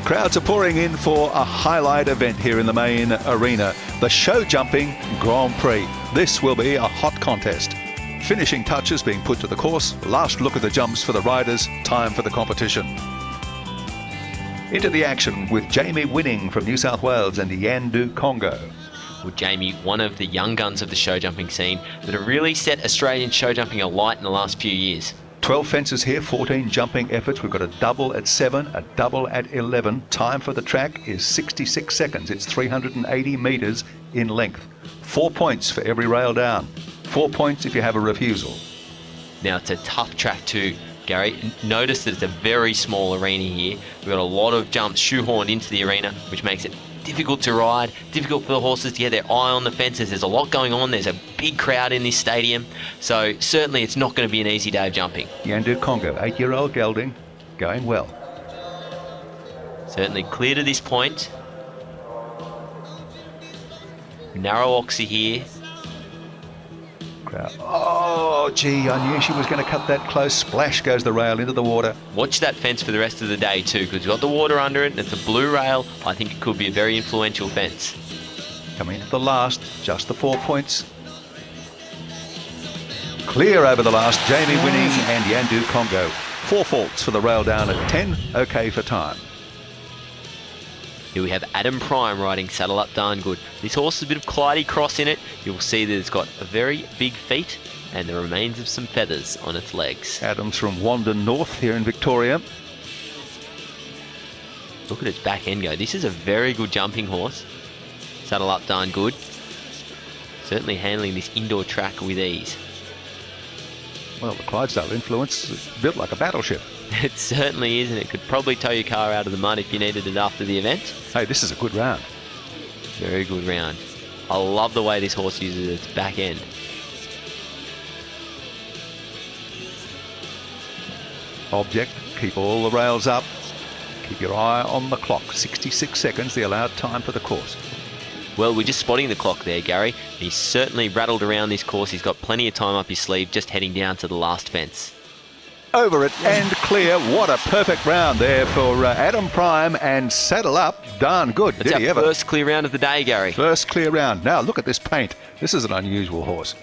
Crowds are pouring in for a highlight event here in the main arena, the Showjumping Grand Prix. This will be a hot contest. Finishing touches being put to the course, last look at the jumps for the riders, time for the competition. Into the action with Jamie Winning from New South Wales and Yandu Congo. Well, Jamie, one of the young guns of the show jumping scene that have really set Australian show jumping alight in the last few years. 12 fences here, 14 jumping efforts. We've got a double at 7, a double at 11. Time for the track is 66 seconds. It's 380 metres in length. 4 points for every rail down. 4 points if you have a refusal. Now, it's a tough track too, Gary. Notice that it's a very small arena here. We've got a lot of jumps shoehorned into the arena, which makes it difficult to ride, difficult for the horses to get their eye on the fences. There's a lot going on. There's a big crowd in this stadium. So certainly it's not going to be an easy day of jumping. Yandu Congo, 8-year-old gelding, going well. Certainly clear to this point. Narrow oxy here. Crowd. Oh, gee, I knew she was going to cut that close. Splash goes the rail into the water. Watch that fence for the rest of the day too, because you've got the water under it and it's a blue rail. I think it could be a very influential fence. Coming into the last, just the 4 points. Clear over the last, Jamie Winning and Yandu Congo. 4 faults for the rail down at 10, okay for time. Here we have Adam Prime riding Saddle Up Darn Good. This horse has a bit of Clyde cross in it. You'll see that it's got a very big feet and the remains of some feathers on its legs. Adam's from Wandon North here in Victoria. Look at its back end go. This is a very good jumping horse. Saddle Up Darn Good. Certainly handling this indoor track with ease. Well, the Clydesdale influence is built like a battleship. It certainly is, and it could probably tow your car out of the mud if you needed it after the event. Hey, this is a good round. Very good round. I love the way this horse uses its back end. Object, keep all the rails up. Keep your eye on the clock. 66 seconds, the allowed time for the course. Well, we're just spotting the clock there, Gary. He's certainly rattled around this course. He's got plenty of time up his sleeve, just heading down to the last fence. Over it and clear. What a perfect round there for Adam Prime and Saddle Up Darn Good. That's our first clear round of the day, Gary. First clear round. Now look at this paint. This is an unusual horse.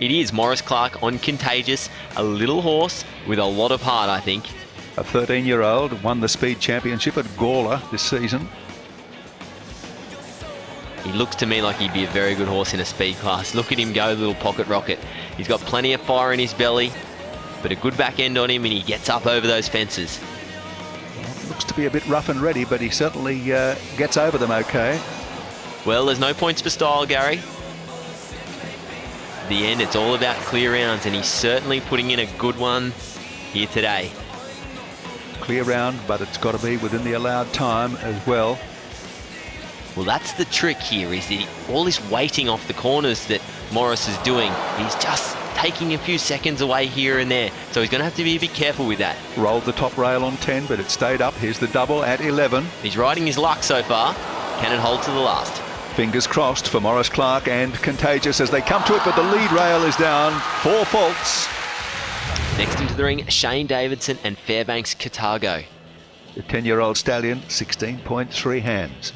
It is Maurice Clark on Contagious. A little horse with a lot of heart, I think. A 13-year-old won the Speed Championship at Gawler this season. He looks to me like he'd be a very good horse in a speed class. Look at him go, little pocket rocket. He's got plenty of fire in his belly, but a good back end on him, and he gets up over those fences. Looks to be a bit rough and ready, but he certainly gets over them okay. Well, there's no points for style, Gary. At the end, it's all about clear rounds, and he's certainly putting in a good one here today. Clear round, but it's got to be within the allowed time as well. Well, that's the trick here, is that all this waiting off the corners that Morris is doing, he's just taking a few seconds away here and there. So he's going to have to be a bit careful with that. Rolled the top rail on 10, but it stayed up. Here's the double at 11. He's riding his luck so far. Can it hold to the last? Fingers crossed for Maurice Clark and Contagious as they come to it, but the lead rail is down. 4 faults. Next into the ring, Shane Davidson and Fairbanks Katago. The 10-year-old stallion, 16.3 hands.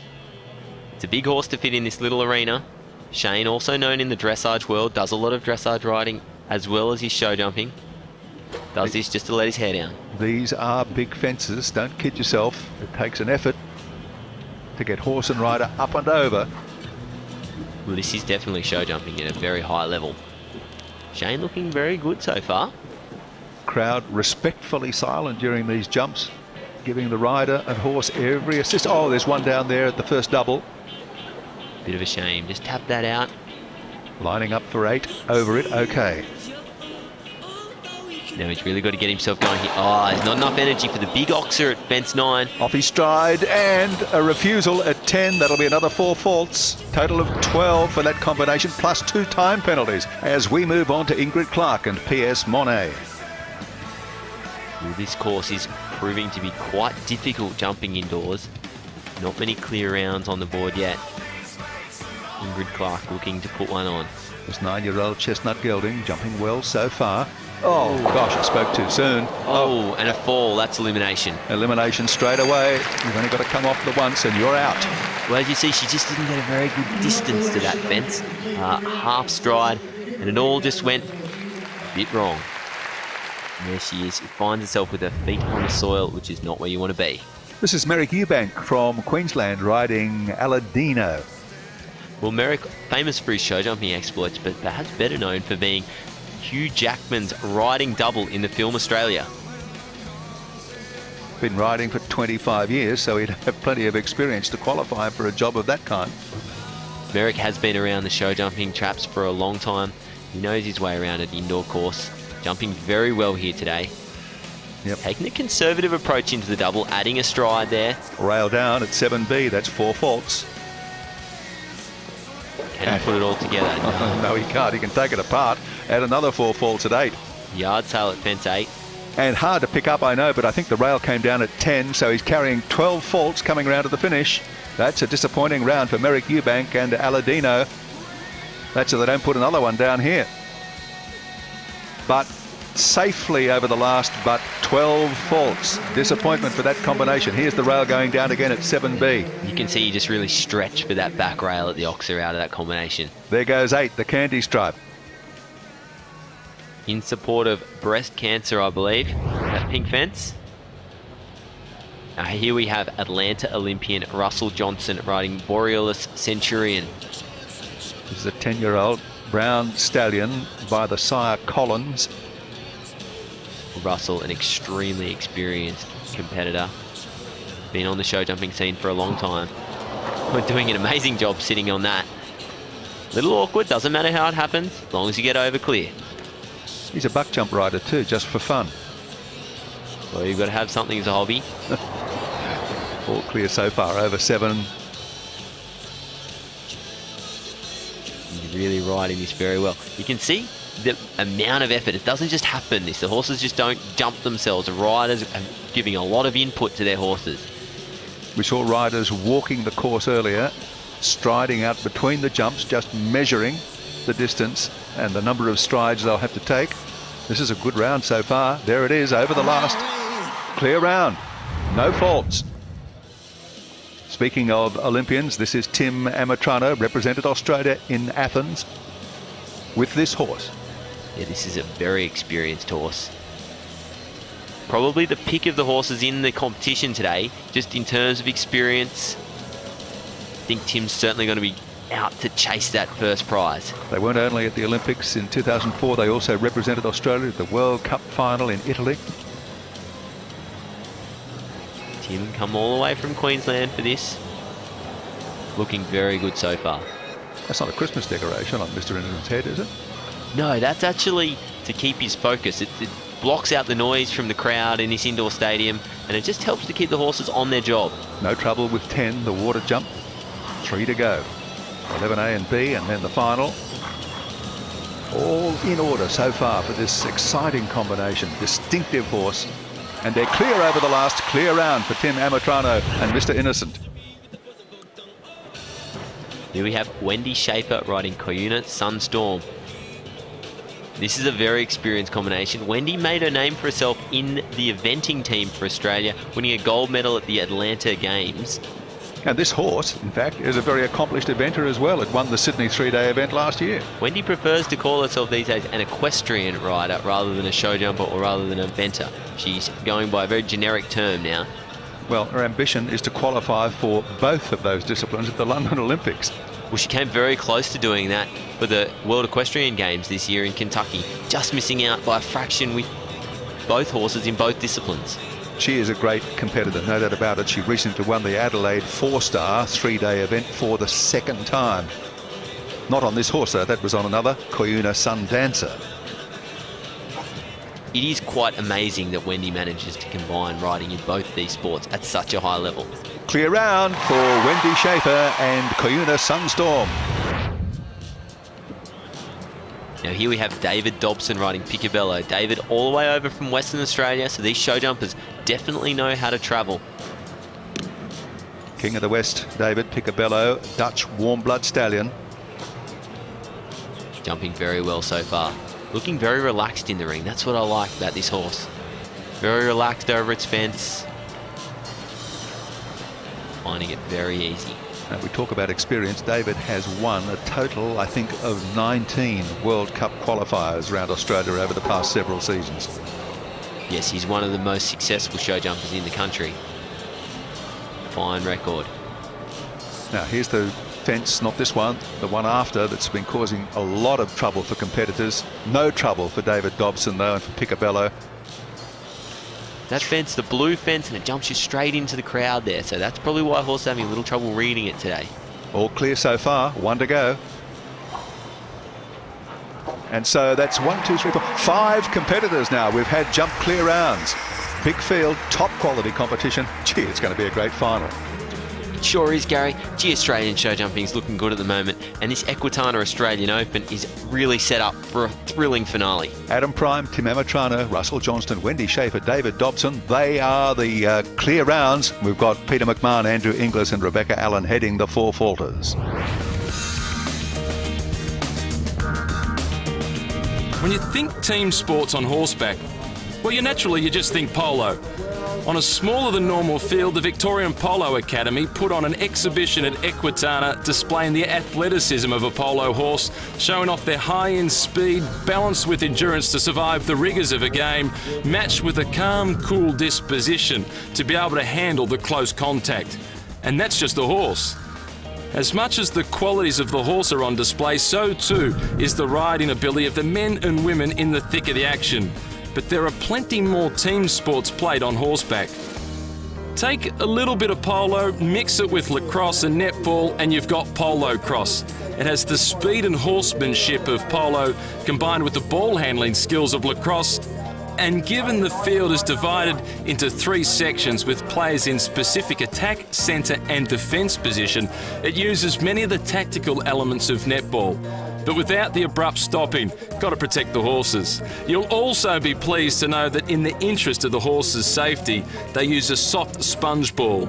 It's a big horse to fit in this little arena. Shane, also known in the dressage world, does a lot of dressage riding as well as his show jumping. Does this just to let his hair down. These are big fences, don't kid yourself. It takes an effort to get horse and rider up and over. Well, this is definitely show jumping at a very high level. Shane looking very good so far. Crowd respectfully silent during these jumps, giving the rider and horse every assist. Oh, there's one down there at the first double. Bit of a shame. Just tap that out. Lining up for 8. Over it. Okay. Now he's really got to get himself going here. Oh, there's not enough energy for the big oxer at fence 9. Off his stride and a refusal at 10. That'll be another 4 faults. Total of 12 for that combination, plus 2 time penalties as we move on to Ingrid Clark and P.S. Monet. Well, this course is proving to be quite difficult jumping indoors. Not many clear rounds on the board yet. Ingrid Clark looking to put one on. This 9-year-old Chestnut Gelding jumping well so far. Oh, gosh, I spoke too soon. Oh, and a fall. That's elimination. Elimination straight away. You've only got to come off the once and you're out. Well, as you see, she just didn't get a very good distance to that fence. Half stride, and it all just went a bit wrong. And there she is. She finds herself with her feet on the soil, which is not where you want to be. This is Merrick Eubank from Queensland riding Aladino. Well, Merrick, famous for his show jumping exploits, but perhaps better known for being Hugh Jackman's riding double in the film Australia. Been riding for 25 years, so he'd have plenty of experience to qualify for a job of that kind. Merrick has been around the show jumping traps for a long time. He knows his way around an indoor course. Jumping very well here today. Yep. Taking a conservative approach into the double, adding a stride there. Rail down at 7B, that's 4 faults. Can he put it all together? No, he can't. He can take it apart. Add another 4 faults at 8. Yard sail at fence 8. And hard to pick up, I know, but I think the rail came down at 10, so he's carrying 12 faults coming round to the finish. That's a disappointing round for Merrick Eubank and Aladino. That's so they don't put another one down here. But safely over the last but 12 faults. Disappointment for that combination. Here's the rail going down again at 7B. You can see he just really stretched for that back rail at the Oxer out of that combination. There goes 8, the candy stripe. In support of breast cancer, I believe, that pink fence. Now here we have Atlanta Olympian Russell Johnson riding Borealis Centurion. This is a 10-year-old brown stallion by the sire Collins. Russell, an extremely experienced competitor. Been on the show jumping scene for a long time. We're doing an amazing job sitting on that. Little awkward, doesn't matter how it happens, as long as you get over clear. He's a buck jump rider too, just for fun. Well, you've got to have something as a hobby. All clear so far, over 7. He's really riding this very well. You can see the amount of effort. It doesn't just happen. The horses just don't jump themselves. The riders are giving a lot of input to their horses. We saw riders walking the course earlier, striding out between the jumps, just measuring the distance and the number of strides they'll have to take. This is a good round so far. There it is, over the last. Clear round. No faults. Speaking of Olympians, this is Tim Amatrano, represented Australia in Athens with this horse. Yeah, this is a very experienced horse. Probably the pick of the horses in the competition today, just in terms of experience. I think Tim's certainly going to be out to chase that first prize. They weren't only at the Olympics in 2004, they also represented Australia at the World Cup final in Italy. Tim come all the way from Queensland for this. Looking very good so far. That's not a Christmas decoration on Mr. Innocent's head, is it? No, that's actually to keep his focus. It blocks out the noise from the crowd in this indoor stadium, and it just helps to keep the horses on their job. No trouble with 10, the water jump. 3 to go. 11A and B, and then the final. All in order so far for this exciting combination. Distinctive horse. And they're clear over the last clear round for Tim Amatrano and Mr. Innocent. Here we have Wendy Schaefer riding Koyuna Sunstorm. This is a very experienced combination. Wendy made her name for herself in the eventing team for Australia, winning a gold medal at the Atlanta Games. And this horse, in fact, is a very accomplished eventer as well. It won the Sydney 3-day event last year. Wendy prefers to call herself these days an equestrian rider rather than a show jumper or rather than an eventer. She's going by a very generic term now. Well, her ambition is to qualify for both of those disciplines at the London Olympics. Well, she came very close to doing that for the World Equestrian Games this year in Kentucky, just missing out by a fraction with both horses in both disciplines. She is a great competitor, no doubt about it. She recently won the Adelaide 4-star 3-day event for the second time. Not on this horse, though. That was on another, Koyuna Sundancer. It is quite amazing that Wendy manages to combine riding in both these sports at such a high level. Clear round for Wendy Schaefer and Koyuna Sunstorm. Now here we have David Dobson riding Picobello. David all the way over from Western Australia, so these show jumpers definitely know how to travel. King of the West, David Picobello, Dutch warm blood stallion. Jumping very well so far. Looking very relaxed in the ring. That's what I like about this horse. Very relaxed over its fence. Finding it very easy. Now, we talk about experience. David has won a total, I think, of 19 World Cup qualifiers around Australia over the past several seasons. Yes, he's one of the most successful show jumpers in the country. Fine record. Now, here's the fence, not this one, the one after, that's been causing a lot of trouble for competitors. No trouble for David Dobson, though, and for Picobello. That fence, the blue fence, and it jumps you straight into the crowd there. So that's probably why horse having a little trouble reading it today. All clear so far, 1 to go. And so that's 1, 2, 3, 4, 5 competitors now. We've had jump clear rounds. Big field, top quality competition. Gee, it's going to be a great final. It sure is, Gary. Gee, Australian show jumping is looking good at the moment, and this Equitana Australian Open is really set up for a thrilling finale. Adam Prime, Tim Amatrano, Russell Johnston, Wendy Schaefer, David Dobson, they are the clear rounds. We've got Peter McMahon, Andrew Inglis and Rebecca Allen heading the 4 falters. When you think team sports on horseback, well, you just think polo. On a smaller than normal field, the Victorian Polo Academy put on an exhibition at Equitana displaying the athleticism of a polo horse, showing off their high-end speed, balanced with endurance to survive the rigours of a game, matched with a calm, cool disposition to be able to handle the close contact. And that's just the horse. As much as the qualities of the horse are on display, so too is the riding ability of the men and women in the thick of the action. But there are plenty more team sports played on horseback. Take a little bit of polo, mix it with lacrosse and netball, and you've got polo cross. It has the speed and horsemanship of polo combined with the ball handling skills of lacrosse. And given the field is divided into 3 sections with players in specific attack, centre and defence position, it uses many of the tactical elements of netball, but without the abrupt stopping. Got to protect the horses. You'll also be pleased to know that in the interest of the horse's safety, they use a soft sponge ball.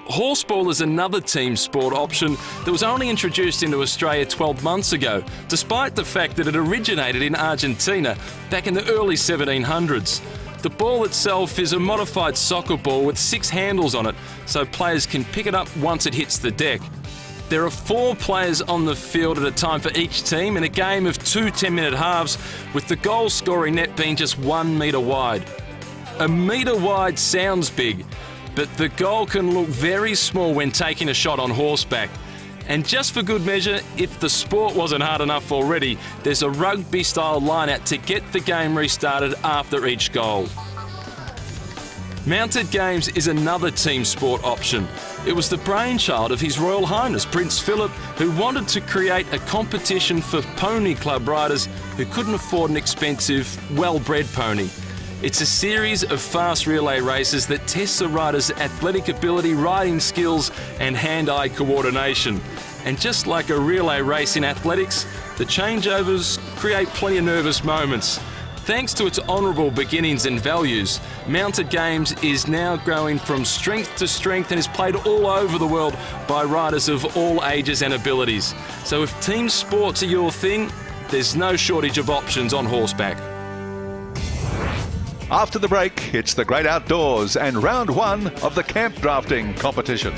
Horseball is another team sport option that was only introduced into Australia 12 months ago, despite the fact that it originated in Argentina back in the early 1700s. The ball itself is a modified soccer ball with 6 handles on it, so players can pick it up once it hits the deck. There are 4 players on the field at a time for each team in a game of 2 10-minute halves, with the goal-scoring net being just 1 metre wide. A metre wide sounds big, but the goal can look very small when taking a shot on horseback. And just for good measure, if the sport wasn't hard enough already, there's a rugby-style line-out to get the game restarted after each goal. Mounted games is another team sport option. It was the brainchild of His Royal Highness Prince Philip, who wanted to create a competition for pony club riders who couldn't afford an expensive, well-bred pony. It's a series of fast relay races that tests a rider's athletic ability, riding skills and hand-eye coordination. And just like a relay race in athletics, the changeovers create plenty of nervous moments. Thanks to its honourable beginnings and values, Mounted Games is now growing from strength to strength and is played all over the world by riders of all ages and abilities. So if team sports are your thing, there's no shortage of options on horseback. After the break, it's the great outdoors and round 1 of the camp drafting competition.